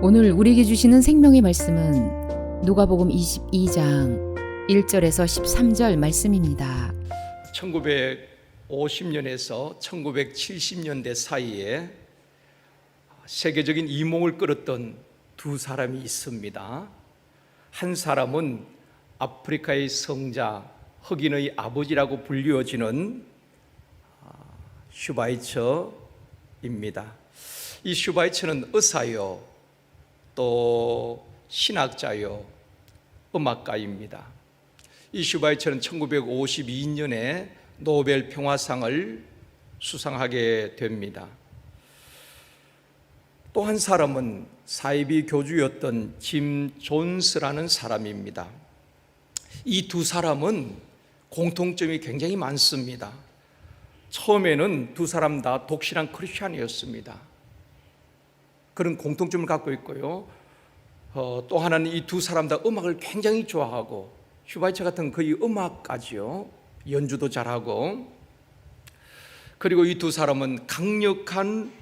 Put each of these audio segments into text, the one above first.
오늘 우리에게 주시는 생명의 말씀은 누가복음 22장 1절에서 13절 말씀입니다. 1950년에서 1970년대 사이에 세계적인 이몽을 끌었던 두 사람이 있습니다. 한 사람은 아프리카의 성자, 흑인의 아버지라고 불리워지는 슈바이처입니다. 이 슈바이처는 의사요, 또 신학자요, 음악가입니다. 이 슈바이처는 1952년에 노벨 평화상을 수상하게 됩니다. 또 한 사람은 사이비 교주였던 짐 존스라는 사람입니다. 이 두 사람은 공통점이 굉장히 많습니다. 처음에는 두 사람 다 독실한 크리스찬이었습니다. 그런 공통점을 갖고 있고요. 또 하나는 이 두 사람 다 음악을 굉장히 좋아하고, 슈바이처 같은 거의 음악가지요. 연주도 잘하고. 그리고 이 두 사람은 강력한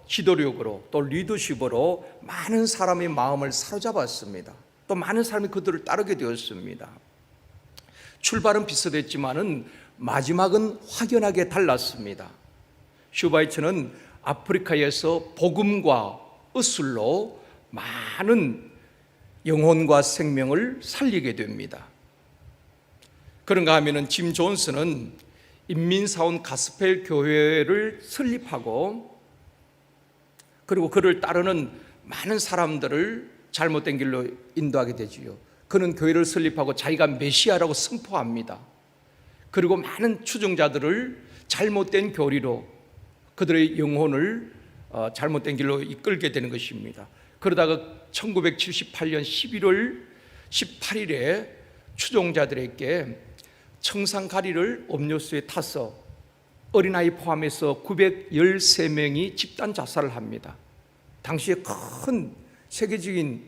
지도력으로 또 리더십으로 많은 사람의 마음을 사로잡았습니다. 또 많은 사람이 그들을 따르게 되었습니다. 출발은 비슷했지만은 마지막은 확연하게 달랐습니다. 슈바이처는 아프리카에서 복음과 의술로 많은 영혼과 생명을 살리게 됩니다. 그런가 하면은 짐 존스는 인민사원 가스펠 교회를 설립하고, 그리고 그를 따르는 많은 사람들을 잘못된 길로 인도하게 되지요. 그는 교회를 설립하고 자기가 메시아라고 선포합니다. 그리고 많은 추종자들을 잘못된 교리로 그들의 영혼을 잘못된 길로 이끌게 되는 것입니다. 그러다가 1978년 11월 18일에 추종자들에게 청산가리를 음료수에 타서 어린아이 포함해서 913명이 집단 자살을 합니다. 당시에 큰 세계적인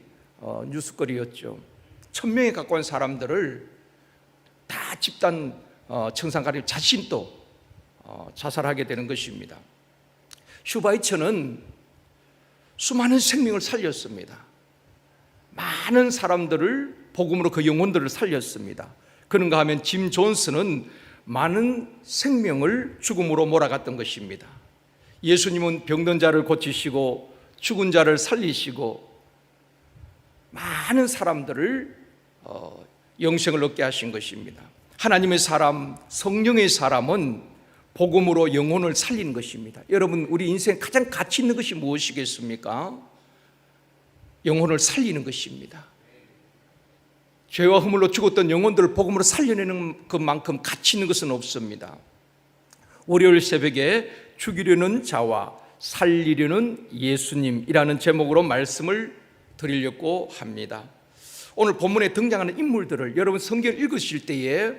뉴스거리였죠. 1000명에 가까운 사람들을 다 집단 청산가리를 자신도 자살하게 되는 것입니다. 슈바이처는 수많은 생명을 살렸습니다. 많은 사람들을 복음으로 그 영혼들을 살렸습니다. 그런가 하면 짐 존스는 많은 생명을 죽음으로 몰아갔던 것입니다. 예수님은 병든 자를 고치시고 죽은 자를 살리시고 많은 사람들을 영생을 얻게 하신 것입니다. 하나님의 사람, 성령의 사람은 복음으로 영혼을 살리는 것입니다. 여러분, 우리 인생 가장 가치 있는 것이 무엇이겠습니까? 영혼을 살리는 것입니다. 죄와 허물로 죽었던 영혼들을 복음으로 살려내는 것만큼 가치 있는 것은 없습니다. 월요일 새벽에 죽이려는 자와 살리려는 예수님이라는 제목으로 말씀을 드리려고 합니다. 오늘 본문에 등장하는 인물들을, 여러분 성경을 읽으실 때에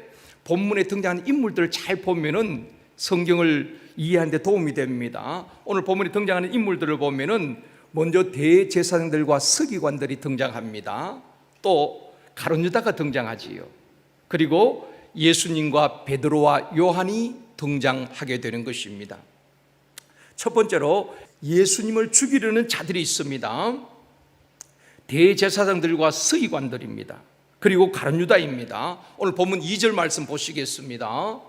본문에 등장하는 인물들을 잘 보면은 성경을 이해하는 데 도움이 됩니다. 오늘 본문에 등장하는 인물들을 보면은 먼저 대제사장들과 서기관들이 등장합니다. 또 가룟유다가 등장하지요. 그리고 예수님과 베드로와 요한이 등장하게 되는 것입니다. 첫 번째로 예수님을 죽이려는 자들이 있습니다. 대제사장들과 서기관들입니다. 그리고 가룟유다입니다. 오늘 본문 2절 말씀 보시겠습니다.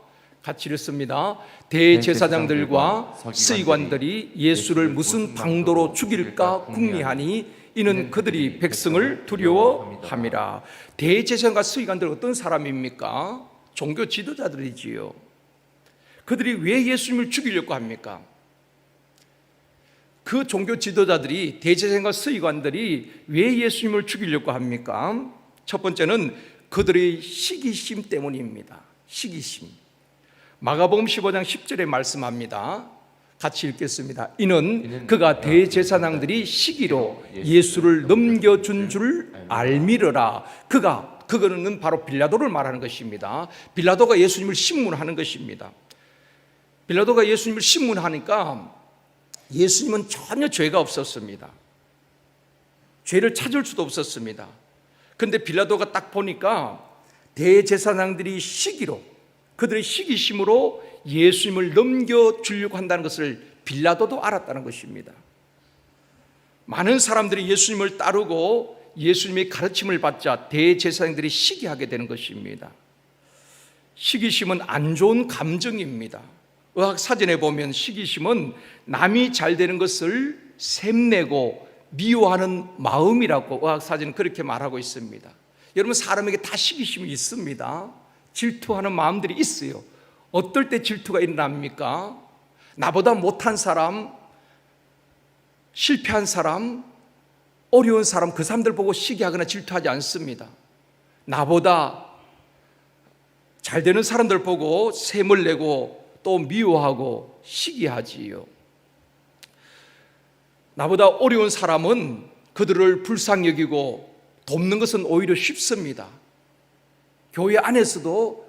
같이 읽습니다. 대제사장들과 서기관들이 예수를 무슨 방도로 죽일까 궁리하니 이는 그들이 백성을 두려워함이라. 대제사장과 서기관들은 어떤 사람입니까? 종교 지도자들이지요. 그들이 왜 예수님을 죽이려고 합니까? 그 종교 지도자들이, 대제사장과 서기관들이 왜 예수님을 죽이려고 합니까? 첫 번째는 그들의 시기심 때문입니다. 시기심. 마가복음 15장 10절에 말씀합니다. 같이 읽겠습니다. 이는 그가 대제사장들이 시기로 예수를 넘겨준 줄 알미르라. 그거는 바로 빌라도를 말하는 것입니다. 빌라도가 예수님을 신문하는 것입니다. 빌라도가 예수님을 신문하니까 예수님은 전혀 죄가 없었습니다. 죄를 찾을 수도 없었습니다. 그런데 빌라도가 딱 보니까 대제사장들이 시기로, 그들의 시기심으로 예수님을 넘겨주려고 한다는 것을 빌라도도 알았다는 것입니다. 많은 사람들이 예수님을 따르고 예수님의 가르침을 받자 대제사장들이 시기하게 되는 것입니다. 시기심은 안 좋은 감정입니다. 의학사전에 보면 시기심은 남이 잘 되는 것을 샘내고 미워하는 마음이라고 의학사전은 그렇게 말하고 있습니다. 여러분, 사람에게 다 시기심이 있습니다. 질투하는 마음들이 있어요. 어떨 때 질투가 일어납니까? 나보다 못한 사람, 실패한 사람, 어려운 사람, 그 사람들 보고 시기하거나 질투하지 않습니다. 나보다 잘 되는 사람들 보고 샘을 내고 또 미워하고 시기하지요. 나보다 어려운 사람은 그들을 불쌍히 여기고 돕는 것은 오히려 쉽습니다. 교회 안에서도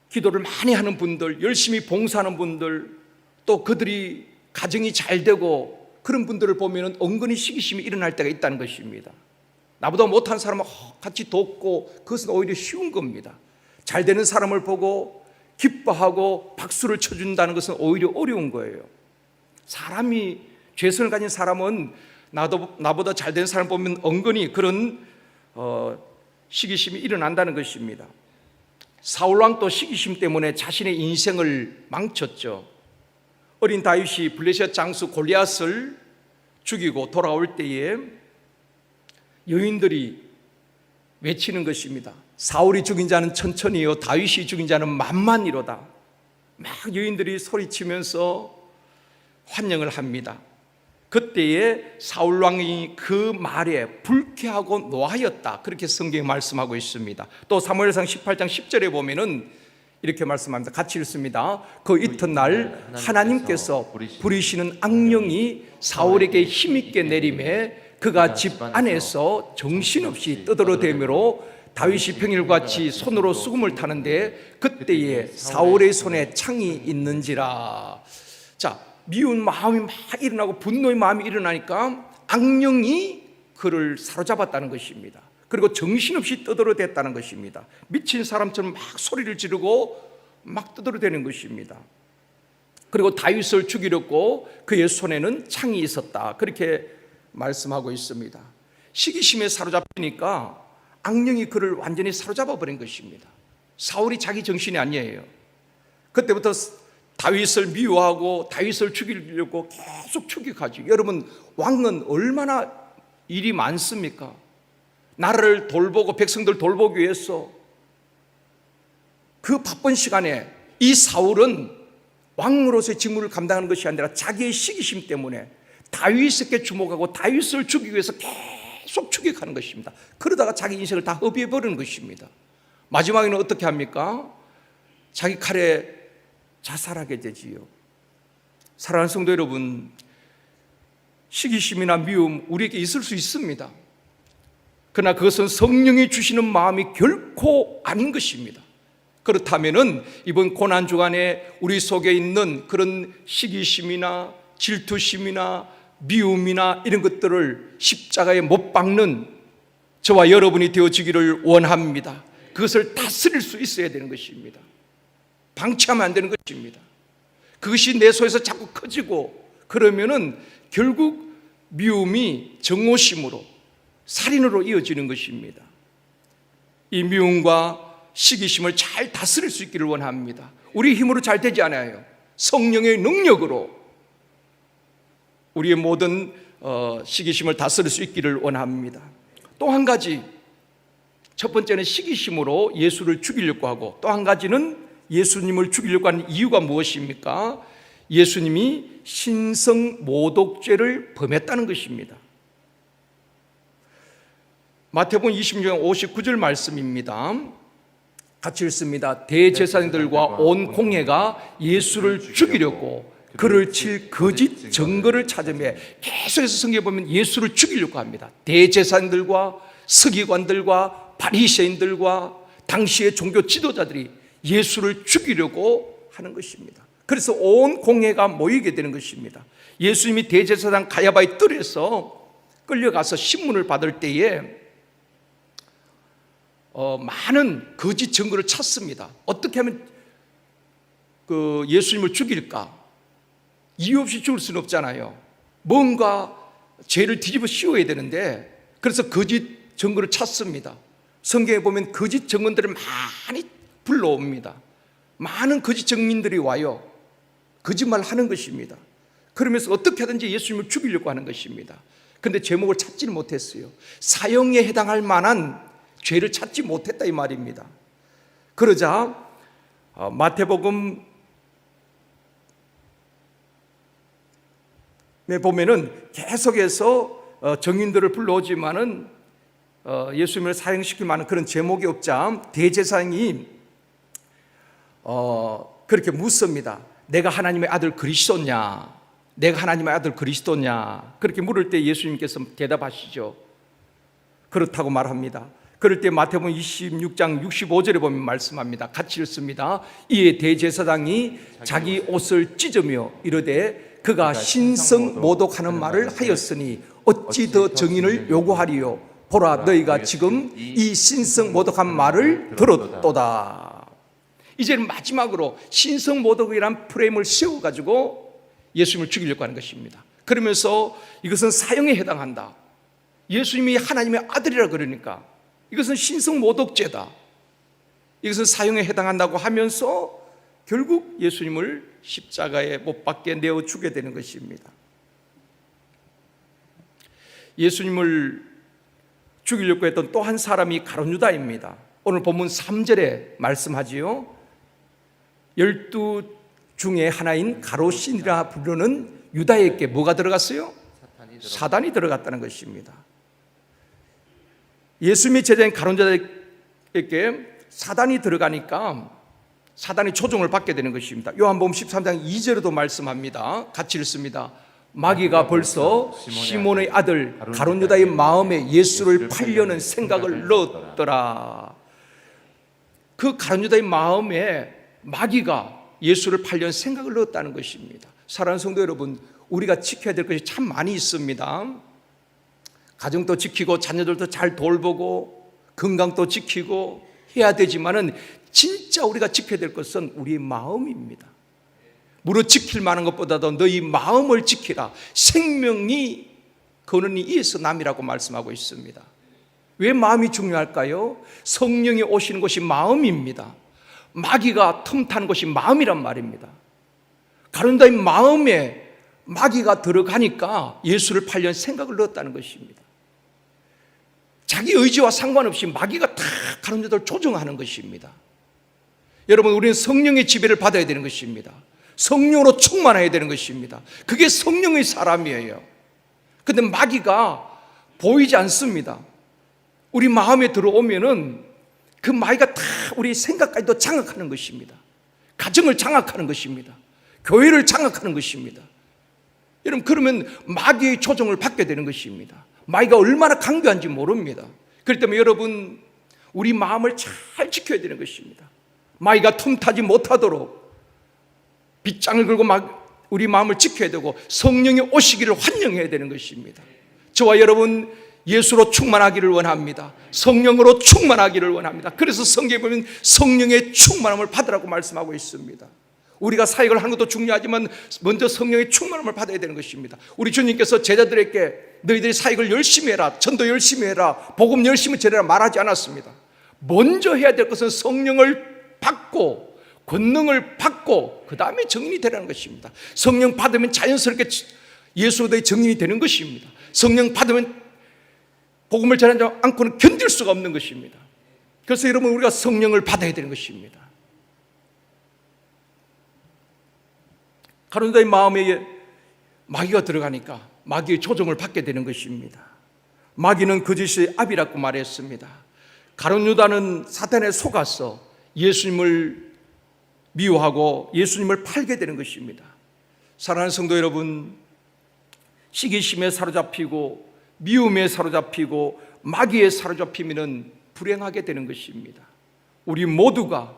기도를 많이 하는 분들, 열심히 봉사하는 분들, 또 그들이 가정이 잘 되고 그런 분들을 보면 은근히 시기심이 일어날 때가 있다는 것입니다. 나보다 못한 사람은 같이 돕고 그것은 오히려 쉬운 겁니다. 잘 되는 사람을 보고 기뻐하고 박수를 쳐준다는 것은 오히려 어려운 거예요. 사람이 죄성을 가진 사람은 나보다 잘 된 사람 보면 은근히 그런 시기심이 일어난다는 것입니다. 사울왕도 시기심 때문에 자신의 인생을 망쳤죠. 어린 다윗이 블레셋 장수 골리앗을 죽이고 돌아올 때에 여인들이 외치는 것입니다. 사울이 죽인 자는 천천히요, 다윗이 죽인 자는 만만이로다. 막 여인들이 소리치면서 환영을 합니다. 그때에 사울왕이 그 말에 불쾌하고 노하였다, 그렇게 성경에 말씀하고 있습니다. 또 사무엘상 18장 10절에 보면은 이렇게 말씀합니다. 같이 읽습니다. 그 이튿날 하나님께서 부리시는 악령이 사울에게 힘있게 내림에 그가 집 안에서 정신없이 떠들어대므로 다윗이 평일같이 손으로 수금을 타는데 그때에 사울의 손에 창이 있는지라. 자, 미운 마음이 막 일어나고 분노의 마음이 일어나니까 악령이 그를 사로잡았다는 것입니다. 그리고 정신없이 떠들어댔다는 것입니다. 미친 사람처럼 막 소리를 지르고 막 떠들어대는 것입니다. 그리고 다윗을 죽이려고 그의 손에는 창이 있었다, 그렇게 말씀하고 있습니다. 시기심에 사로잡히니까 악령이 그를 완전히 사로잡아 버린 것입니다. 사울이 자기 정신이 아니에요. 그때부터 다윗을 미워하고 다윗을 죽이려고 계속 추격하죠. 여러분, 왕은 얼마나 일이 많습니까? 나라를 돌보고 백성들 돌보기 위해서 그 바쁜 시간에 이 사울은 왕으로서의 직무를 감당하는 것이 아니라 자기의 시기심 때문에 다윗에게 주목하고 다윗을 죽이기 위해서 계속 추격하는 것입니다. 그러다가 자기 인생을 다 허비해버리는 것입니다. 마지막에는 어떻게 합니까? 자기 칼에 자살하게 되지요. 사랑하는 성도 여러분, 시기심이나 미움 우리에게 있을 수 있습니다. 그러나 그것은 성령이 주시는 마음이 결코 아닌 것입니다. 그렇다면 이번 고난 주간에 우리 속에 있는 그런 시기심이나 질투심이나 미움이나 이런 것들을 십자가에 못 박는 저와 여러분이 되어지기를 원합니다. 그것을 다스릴 수 있어야 되는 것입니다. 방치하면 안 되는 것입니다. 그것이 내 속에서 자꾸 커지고 그러면은 결국 미움이 정오심으로, 살인으로 이어지는 것입니다. 이 미움과 시기심을 잘 다스릴 수 있기를 원합니다. 우리 힘으로 잘 되지 않아요. 성령의 능력으로 우리의 모든 시기심을 다스릴 수 있기를 원합니다. 또 한 가지, 첫 번째는 시기심으로 예수를 죽이려고 하고, 또 한 가지는 예수님을 죽이려고 하는 이유가 무엇입니까? 예수님이 신성모독죄를 범했다는 것입니다. 마태복음 26장 59절 말씀입니다. 같이 읽습니다. 대제사장들과 온 공회가 예수를 죽이려고 그를 칠 거짓 증거를 찾으며, 계속해서 성경에 보면 예수를 죽이려고 합니다. 대제사장들과 서기관들과 바리새인들과 당시의 종교 지도자들이 예수를 죽이려고 하는 것입니다. 그래서 온 공회가 모이게 되는 것입니다. 예수님이 대제사장 가야바의 뜰에서 끌려가서 신문을 받을 때에 많은 거짓 증거를 찾습니다. 어떻게 하면 예수님을 죽일까? 이유 없이 죽을 수는 없잖아요. 뭔가 죄를 뒤집어 씌워야 되는데, 그래서 거짓 증거를 찾습니다. 성경에 보면 거짓 증언들을 많이 불러옵니다. 많은 거짓 증인들이 와요. 거짓말 하는 것입니다. 그러면서 어떻게 하든지 예수님을 죽이려고 하는 것입니다. 그런데 제목을 찾지는 못했어요. 사형에 해당할 만한 죄를 찾지 못했다 이 말입니다. 그러자 마태복음에 보면은 계속해서 증인들을 불러오지만은 예수님을 사형시킬 만한 그런 제목이 없자 대제사장이 그렇게 묻습니다. 내가 하나님의 아들 그리스도냐? 내가 하나님의 아들 그리스도냐? 그렇게 물을 때 예수님께서 대답하시죠. 그렇다고 말합니다. 그럴 때 마태복음 26장 65절에 보면 말씀합니다. 같이 읽습니다. 이에 대제사장이 자기 옷을 찢으며 이르되 그가 신성 모독하는 말을 하였으니 어찌 더 증인을 요구하리요? 보라, 너희가 지금 이 신성 모독한 말을 들었도다. 이제는 마지막으로 신성 모독이란 프레임을 세워가지고 예수님을 죽이려고 하는 것입니다. 그러면서 이것은 사형에 해당한다. 예수님이 하나님의 아들이라 그러니까 이것은 신성 모독죄다. 이것은 사형에 해당한다고 하면서 결국 예수님을 십자가에 못 박게 내어 주게 되는 것입니다. 예수님을 죽이려고 했던 또 한 사람이 가룟 유다입니다. 오늘 본문 3절에 말씀하지요. 12 중에 하나인 가롯신이라 부르는 유다에게 뭐가 들어갔어요? 사단이 들어갔다는 것입니다. 예수님의 제자인 가룟 유다에게 사단이 들어가니까 사단이 조종을 받게 되는 것입니다. 요한복음 13장 2절에도 말씀합니다. 같이 읽습니다. 마귀가 벌써 시몬의 아들 가룟 유다의 마음에 예수를 팔려는 생각을 넣었더라. 그 가룟 유다의 마음에 마귀가 예수를 팔려는 생각을 넣었다는 것입니다. 사랑하는 성도 여러분, 우리가 지켜야 될 것이 참 많이 있습니다. 가정도 지키고 자녀들도 잘 돌보고 건강도 지키고 해야 되지만은 진짜 우리가 지켜야 될 것은 우리의 마음입니다. 무릇 지킬 만한 것보다도 너희 마음을 지키라. 생명이 거느니 이에서 남이라고 말씀하고 있습니다. 왜 마음이 중요할까요? 성령이 오시는 곳이 마음입니다. 마귀가 틈타는 곳이 마음이란 말입니다. 가룟 유다의 마음에 마귀가 들어가니까 예수를 팔려는 생각을 넣었다는 것입니다. 자기 의지와 상관없이 마귀가 다 가룟 유다를 조종하는 것입니다. 여러분, 우리는 성령의 지배를 받아야 되는 것입니다. 성령으로 충만해야 되는 것입니다. 그게 성령의 사람이에요. 그런데 마귀가 보이지 않습니다. 우리 마음에 들어오면은 그 마귀가 다 우리 생각까지도 장악하는 것입니다. 가정을 장악하는 것입니다. 교회를 장악하는 것입니다. 여러분, 그러면 마귀의 조종을 받게 되는 것입니다. 마귀가 얼마나 강교한지 모릅니다. 그렇기 때문에 여러분, 우리 마음을 잘 지켜야 되는 것입니다. 마귀가 틈타지 못하도록 빗장을 걸고 우리 마음을 지켜야 되고 성령이 오시기를 환영해야 되는 것입니다. 저와 여러분 예수로 충만하기를 원합니다. 성령으로 충만하기를 원합니다. 그래서 성경에 보면 성령의 충만함을 받으라고 말씀하고 있습니다. 우리가 사역을 하는 것도 중요하지만 먼저 성령의 충만함을 받아야 되는 것입니다. 우리 주님께서 제자들에게 너희들이 사역을 열심히 해라, 전도 열심히 해라, 복음 열심히 전해라 말하지 않았습니다. 먼저 해야 될 것은 성령을 받고 권능을 받고 그 다음에 증인이 되라는 것입니다. 성령 받으면 자연스럽게 예수의 증인이 되는 것입니다. 성령 받으면 복음을 전하지 않고는 견딜 수가 없는 것입니다. 그래서 여러분, 우리가 성령을 받아야 되는 것입니다. 가룟 유다의 마음에 마귀가 들어가니까 마귀의 조종을 받게 되는 것입니다. 마귀는 거짓의 아비라고 말했습니다. 가룟 유다는 사탄에 속아서 예수님을 미워하고 예수님을 팔게 되는 것입니다. 사랑하는 성도 여러분, 시기심에 사로잡히고 미움에 사로잡히고 마귀에 사로잡히면 불행하게 되는 것입니다. 우리 모두가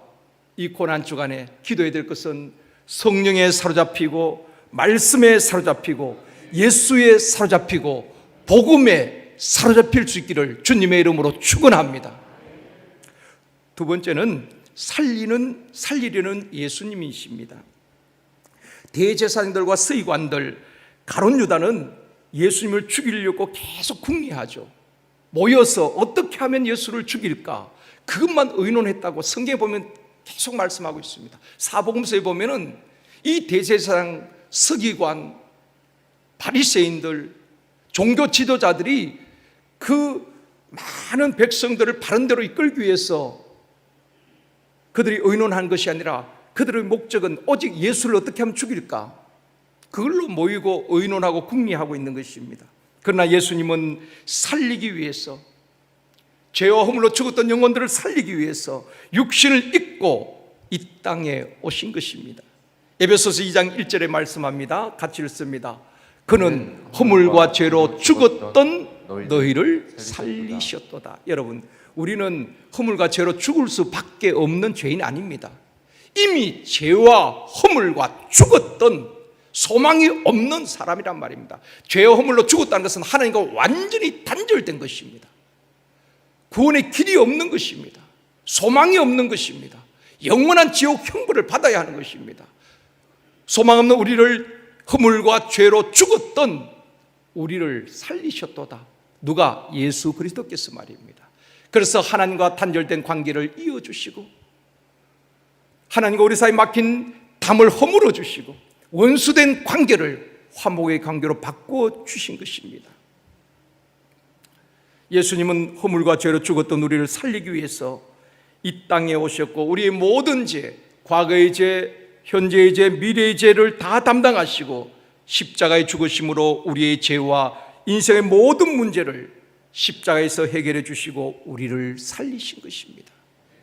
이 고난 주간에 기도해야 될 것은 성령에 사로잡히고 말씀에 사로잡히고 예수에 사로잡히고 복음에 사로잡힐 수 있기를 주님의 이름으로 축원합니다. 두 번째는 살리려는 예수님이십니다. 대제사장들과 서기관들, 가룟 유다는 예수님을 죽이려고 계속 궁리하죠. 모여서 어떻게 하면 예수를 죽일까? 그것만 의논했다고 성경에 보면 계속 말씀하고 있습니다. 사복음서에 보면은 이 대제사장, 서기관, 바리새인들, 종교 지도자들이 그 많은 백성들을 바른 대로 이끌기 위해서 그들이 의논한 것이 아니라 그들의 목적은 오직 예수를 어떻게 하면 죽일까? 그걸로 모이고 의논하고 궁리하고 있는 것입니다. 그러나 예수님은 살리기 위해서, 죄와 허물로 죽었던 영혼들을 살리기 위해서 육신을 입고 이 땅에 오신 것입니다. 에베소서 2장 1절에 말씀합니다. 같이 읽습니다. 그는 허물과 죄로 죽었던 너희를 살리셨도다. 여러분, 우리는 허물과 죄로 죽을 수밖에 없는 죄인 아닙니다. 이미 죄와 허물과 죽었던 소망이 없는 사람이란 말입니다. 죄와 허물로 죽었다는 것은 하나님과 완전히 단절된 것입니다. 구원의 길이 없는 것입니다. 소망이 없는 것입니다. 영원한 지옥 형벌을 받아야 하는 것입니다. 소망 없는 우리를, 허물과 죄로 죽었던 우리를 살리셨도다. 누가? 예수 그리스도께서 말입니다. 그래서 하나님과 단절된 관계를 이어주시고, 하나님과 우리 사이에 막힌 담을 허물어 주시고, 원수된 관계를 화목의 관계로 바꾸어 주신 것입니다. 예수님은 허물과 죄로 죽었던 우리를 살리기 위해서 이 땅에 오셨고, 우리의 모든 죄, 과거의 죄, 현재의 죄, 미래의 죄를 다 담당하시고 십자가의 죽으심으로 우리의 죄와 인생의 모든 문제를 십자가에서 해결해 주시고 우리를 살리신 것입니다.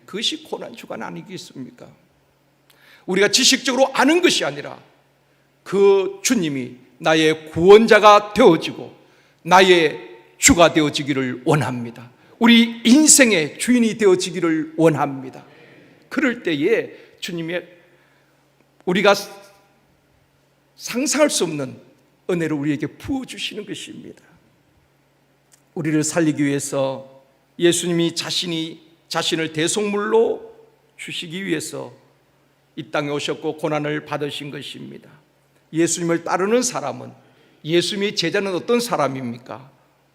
그것이 고난주간 아니겠습니까? 우리가 지식적으로 아는 것이 아니라 그 주님이 나의 구원자가 되어지고 나의 주가 되어지기를 원합니다. 우리 인생의 주인이 되어지기를 원합니다. 그럴 때에 주님의 우리가 상상할 수 없는 은혜를 우리에게 부어주시는 것입니다. 우리를 살리기 위해서 예수님이 자신을 대속물로 주시기 위해서 이 땅에 오셨고 고난을 받으신 것입니다. 예수님을 따르는 사람은, 예수님의 제자는 어떤 사람입니까?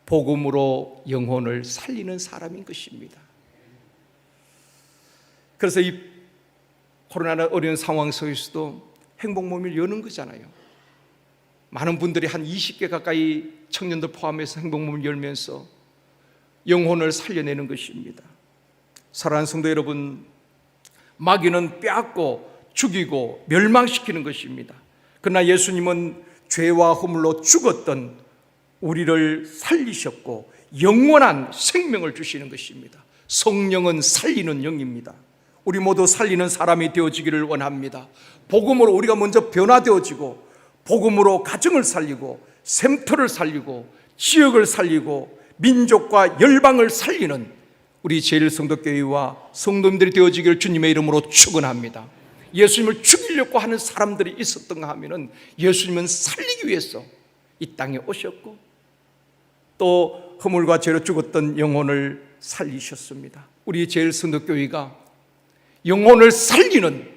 복음으로 영혼을 살리는 사람인 것입니다. 그래서 이 코로나는 어려운 상황 속에서도 행복모임을 여는 거잖아요. 많은 분들이 한 20개 가까이 청년들 포함해서 행복모임을 열면서 영혼을 살려내는 것입니다. 사랑하는 성도 여러분, 마귀는 빼앗고 죽이고 멸망시키는 것입니다. 그러나 예수님은 죄와 허물로 죽었던 우리를 살리셨고 영원한 생명을 주시는 것입니다. 성령은 살리는 영입니다. 우리 모두 살리는 사람이 되어지기를 원합니다. 복음으로 우리가 먼저 변화되어지고, 복음으로 가정을 살리고, 샘터를 살리고, 지역을 살리고, 민족과 열방을 살리는 우리 제일성도교회와 성도님들이 되어지기를 주님의 이름으로 축원합니다. 예수님을 죽이려고 하는 사람들이 있었던가 하면은 예수님은 살리기 위해서 이 땅에 오셨고 또 허물과 죄로 죽었던 영혼을 살리셨습니다. 우리 제일성도교회가 영혼을 살리는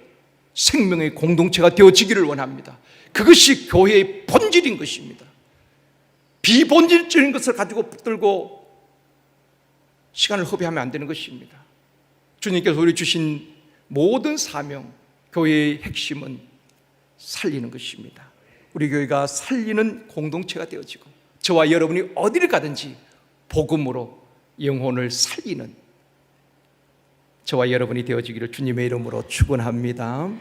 생명의 공동체가 되어지기를 원합니다. 그것이 교회의 본질인 것입니다. 비본질적인 것을 가지고 붙들고 시간을 허비하면 안 되는 것입니다. 주님께서 우리 주신 모든 사명, 교회의 핵심은 살리는 것입니다. 우리 교회가 살리는 공동체가 되어지고 저와 여러분이 어디를 가든지 복음으로 영혼을 살리는 저와 여러분이 되어지기를 주님의 이름으로 축원합니다.